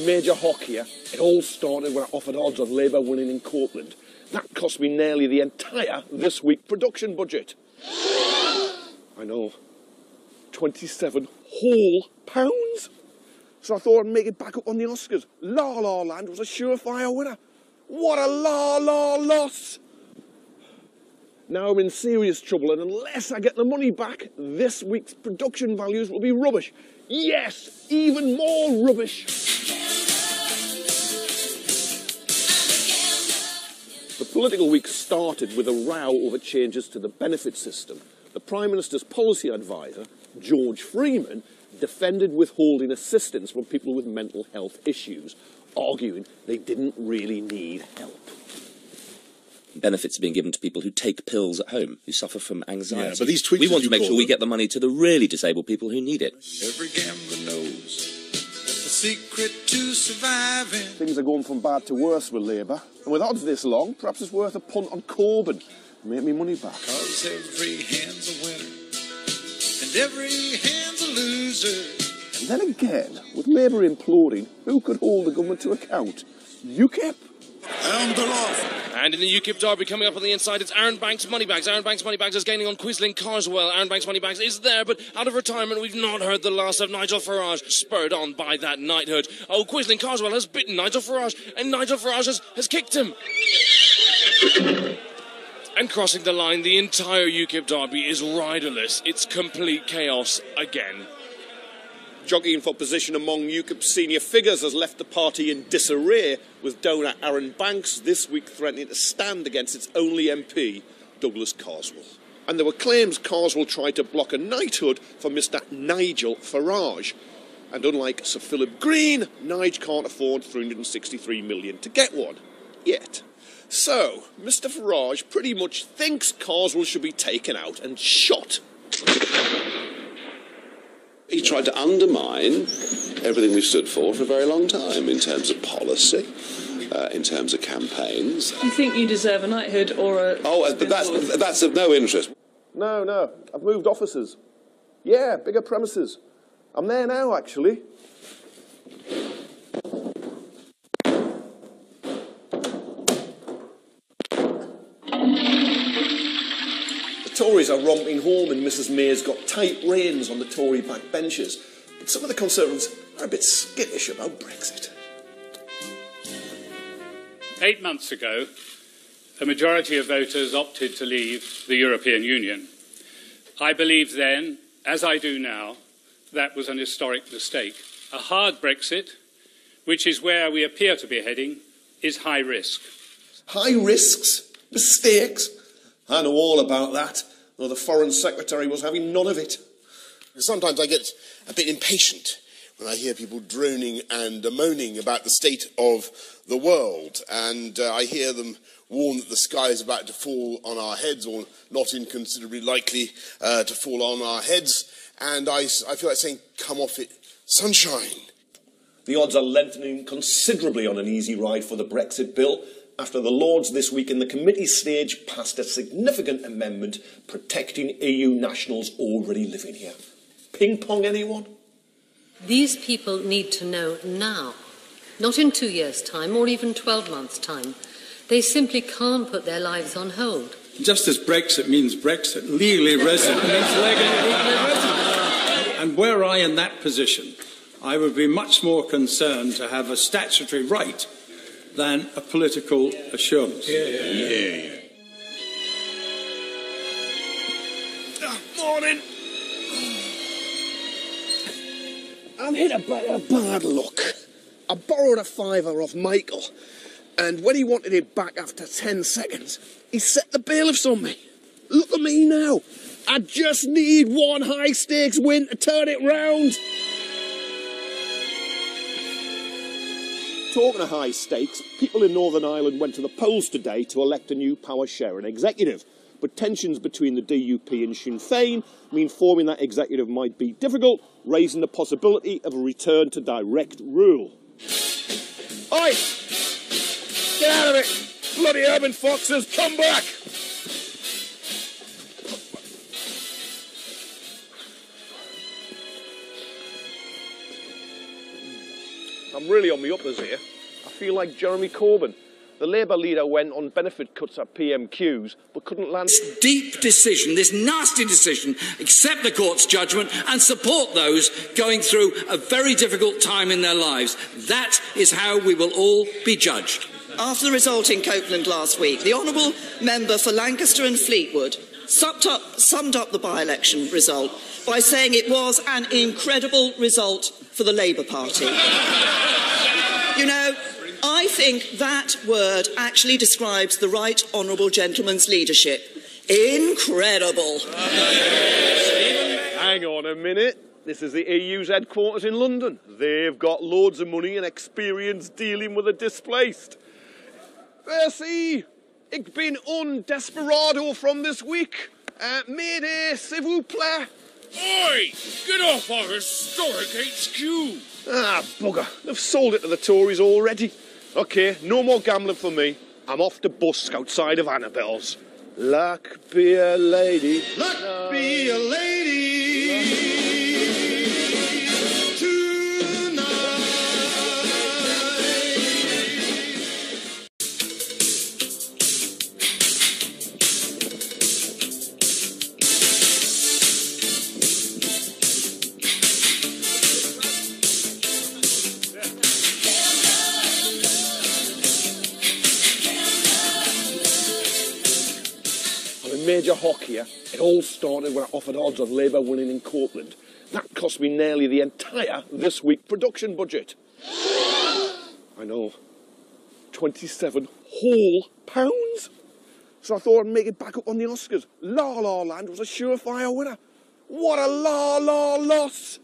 major hock here. It all started when I offered odds on Labour winning in Courtland. That cost me nearly the entire This Week production budget. I know. 27 whole pounds? So I thought I'd make it back up on the Oscars. La La Land was a surefire winner. What a la loss! Now I'm in serious trouble, and unless I get the money back, this week's production values will be rubbish. Yes, even more rubbish. The political week started with a row over changes to the benefit system. The Prime Minister's policy advisor, George Freeman, defended withholding assistance from people with mental health issues, arguing they didn't really need help. Benefits are being given to people who take pills at home, who suffer from anxiety. Yeah, but these tweaks, we want to make sure we get the money to the really disabled people who need it. Every gambler knows the secret to surviving. Things are going from bad to worse with Labour, and with odds this long, perhaps it's worth a punt on Corbyn. Make me money back. 'Cause every hand's a winner, and every hand's a loser. And then again, with Labour imploding, who could hold the government to account? UKIP? And they're off. And in the UKIP derby coming up on the inside, it's Aaron Banks Moneybags. Aaron Banks Moneybags is gaining on Quisling Carswell. Aaron Banks Moneybags is there, but out of retirement, we've not heard the last of Nigel Farage, spurred on by that knighthood. Oh, Quisling Carswell has bitten Nigel Farage, and Nigel Farage has kicked him. And crossing the line, the entire UKIP derby is riderless. It's complete chaos again. Jockeying for position among UKIP's senior figures has left the party in disarray, with donor Aaron Banks this week threatening to stand against its only MP, Douglas Carswell. And there were claims Carswell tried to block a knighthood for Mr Nigel Farage. And unlike Sir Philip Green, Nigel can't afford £363 million to get one. Yet. So, Mr Farage pretty much thinks Carswell should be taken out and shot. He tried to undermine everything we've stood for a very long time in terms of policy, in terms of campaigns. Do you think you deserve a knighthood or a... Oh, but that's of no interest. No, I've moved offices. Yeah, bigger premises. I'm there now, actually. The Tories are romping home and Mrs May's got tight reins on the Tory backbenchers. But some of the Conservatives are a bit skittish about Brexit. 8 months ago, a majority of voters opted to leave the European Union. I believed then, as I do now, that was an historic mistake. A hard Brexit, which is where we appear to be heading, is high risk. High risks? Mistakes? I know all about that, though the Foreign Secretary was having none of it. Sometimes I get a bit impatient when I hear people droning and moaning about the state of the world, and I hear them warn that the sky is about to fall on our heads, or not inconsiderably likely to fall on our heads, and I feel like saying, come off it, sunshine. The odds are lengthening considerably on an easy ride for the Brexit bill, after the Lords this week in the committee stage passed a significant amendment protecting EU nationals already living here. Ping pong, anyone? These people need to know now, not in 2 years' time or even 12 months' time. They simply can't put their lives on hold. Just as Brexit means Brexit, legally resident means legally resident. And were I in that position, I would be much more concerned to have a statutory right than a political assurance. Yeah. Morning. I'm hit a bit of bad luck. I borrowed a £5 off Michael, and when he wanted it back after 10 seconds, he set the bailiffs on me. Look at me now. I just need one high-stakes win to turn it round. Talking of high stakes, people in Northern Ireland went to the polls today to elect a new power-sharing executive. But tensions between the DUP and Sinn Féin mean forming that executive might be difficult, raising the possibility of a return to direct rule. Oi! Get out of it! Bloody urban foxes, come back! I'm really on my uppers here. I feel like Jeremy Corbyn. The Labour leader went on benefit cuts at PMQs, but couldn't land... This deep decision, this nasty decision, accept the court's judgment and support those going through a very difficult time in their lives. That is how we will all be judged. After the result in Copeland last week, the Honourable Member for Lancaster and Fleetwood summed up the by-election result by saying it was an incredible result for the Labour Party. You know, I think that word actually describes the right honourable gentleman's leadership. Incredible. Hang on a minute. This is the EU's headquarters in London. They've got loads of money and experience dealing with the displaced. Merci. Ik ben un desperado from this week. Mayday, s'il vous plaît. Oi! Get off our historic HQ! Ah, bugger. They've sold it to the Tories already. OK, no more gambling for me. I'm off to busk outside of Annabelle's. Luck be a lady. Luck be a lady. Major hock here. It all started when I offered odds on Labour winning in Copeland. That cost me nearly the entire This Week production budget. I know. 27 whole pounds. So I thought I'd make it back up on the Oscars. La La Land was a surefire winner. What a la la loss.